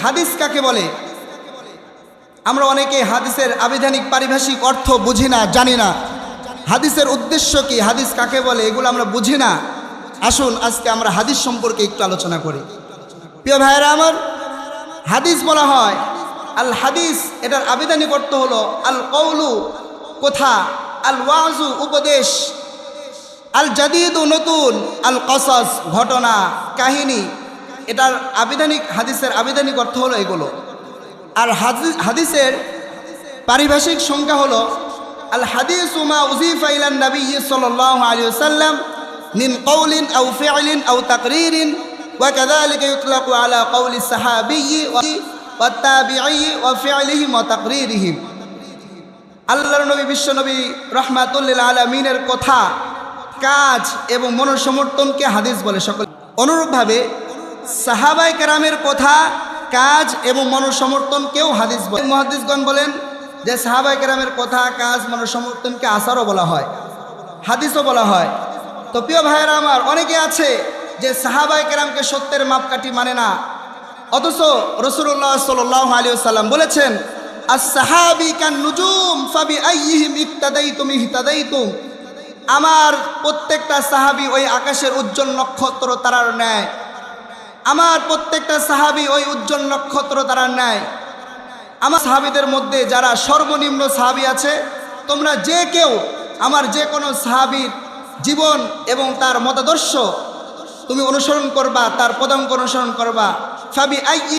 হাদিস কাকে বলে? আমরা অনেকে হাদিসের আবিধানিক পারিভাষিক অর্থ বুঝি না, জানি না। হাদিসের উদ্দেশ্য কি, হাদিস কাকে বলে, এগুলো আমরা বুঝি না। আসুন আজকে আমরা হাদিস সম্পর্কে একটু আলোচনা করি। প্রিয় ভাইয়েরা আমার, হাদিস বলা হয় আল হাদিস, এটার আবিধানিক অর্থ হলো আল কওলু কথা, আল ওয়াজু উপদেশ, আল জাদিদু নতুন, আল কসস ঘটনা কাহিনী। এটার আবিধানিক, হাদিসের আবিধানিক অর্থ হলো এগুলো। আর হাদিসের পারিভাষিক সংজ্ঞা হলো আল হাদিসু মা উযিফা ইলান নবী সাল্লাল্লাহু আলাইহি ওয়াসাল্লাম মিন কওলিন আও ফি'লিন আও তাকরীরিন ওয়া কাযালিকা ইউতলাকু আলা কওলি সাহাবিয়্যি ওয়া তাবিঈ ওয়া ফি'লিহিম ওয়া তাকরীরিহিম। আল্লাহর নবী, বিশ্বনবী রাহমাতুল লিল আলামিনের কথা, কাজ এবং মনোসমর্থনকে হাদিস বলে সকল। অনুরূপভাবে সাহাবায়ে কেরামের কথা, কাজ এবং মনোসমর্থনকেও হাদিস বলে। মুহাদ্দিসগণ বলেন যে সাহাবায়ে কেরামের কথা, কাজ, মনোসমর্থনকে আসারও বলা হয়, হাদিসও বলা হয়। তো প্রিয় ভাইয়েরা আমার, অনেকে আছে যে সাহাবায়ে কেরামকে সত্যের মাপকাঠি মানে না, অথচ রাসূলুল্লাহ সাল্লাল্লাহু আলাইহি ওয়াসাল্লাম বলেছেন আস-সাহাবী কান নুজুম ফাবিআইয়িহিম ইক্তাদাইতুম ইহতাদাইতুম। আমার প্রত্যেকটা সাহাবী ওই আকাশের উজ্জ্বল নক্ষত্র তারার ন্যায়। আমার প্রত্যেকটা সাহাবী ওই উজ্জ্বল নক্ষত্র তারার ন্যায়। আমার সাহাবীদের মধ্যে যারা সর্বনিম্ন সাহাবী আছে, তোমরা যে কেউ আমার যে কোনো সাহাবীর জীবন এবং তার মতাদর্শ তুমি অনুসরণ করবা, তার পদাঙ্ক অনুসরণ করবা। ফাবিআইয়ি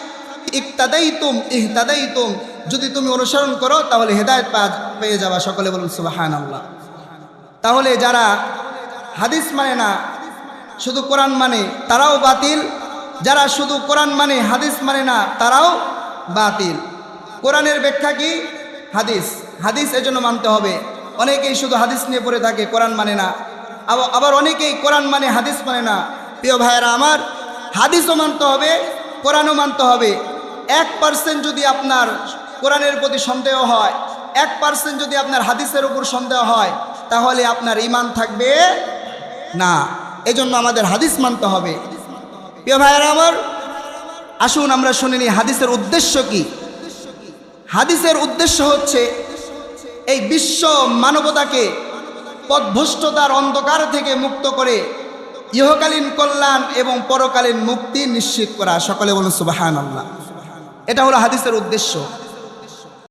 ইক্তাদাইতুম ইহতাদাইতুম, যদি তুমি অনুসরণ করো তাহলে হেদায়েত পেয়ে যাবা। সকলে বলুন সুবহানাল্লাহ। তাহলে যারা হাদিস মানে না, শুধু কোরআন মানে, তারাও বাতিল। যারা শুধু কোরআন মানে, হাদিস মানে না, তারাও বাতিল। কোরআনের ব্যাখ্যা কি? হাদিস। হাদিস এজন্য মানতে হবে। অনেকেই শুধু হাদিস নিয়ে পড়ে থাকে, কোরআন মানে না। আবার অনেকেই কোরআন মানে, হাদিস মানে না। প্রিয় ভাইয়েরা আমার, হাদিসও মানতে হবে, কোরআনও মানতে হবে। 1% যদি আপনার কোরআনের প্রতি সন্দেহ হয়, 1% যদি আপনার হাদিসের উপর সন্দেহ হয়, তাহলে আপনার ঈমান থাকবে না। এজন্য আমাদের হাদিস মানতে হবে। প্রিয় ভাইয়েরা আমার, আসুন আমরা শুনে নিই হাদিসের উদ্দেশ্য কি। হাদিসের উদ্দেশ্য হচ্ছে এই বিশ্ব মানবতাকে পথভ্রষ্টতার অন্ধকার থেকে মুক্ত করে ইহকালীন কল্যাণ এবং পরকালীন মুক্তি নিশ্চিত করা। সকলে বলুন সুবহানাল্লাহ। এটা হলো হাদিসের উদ্দেশ্য।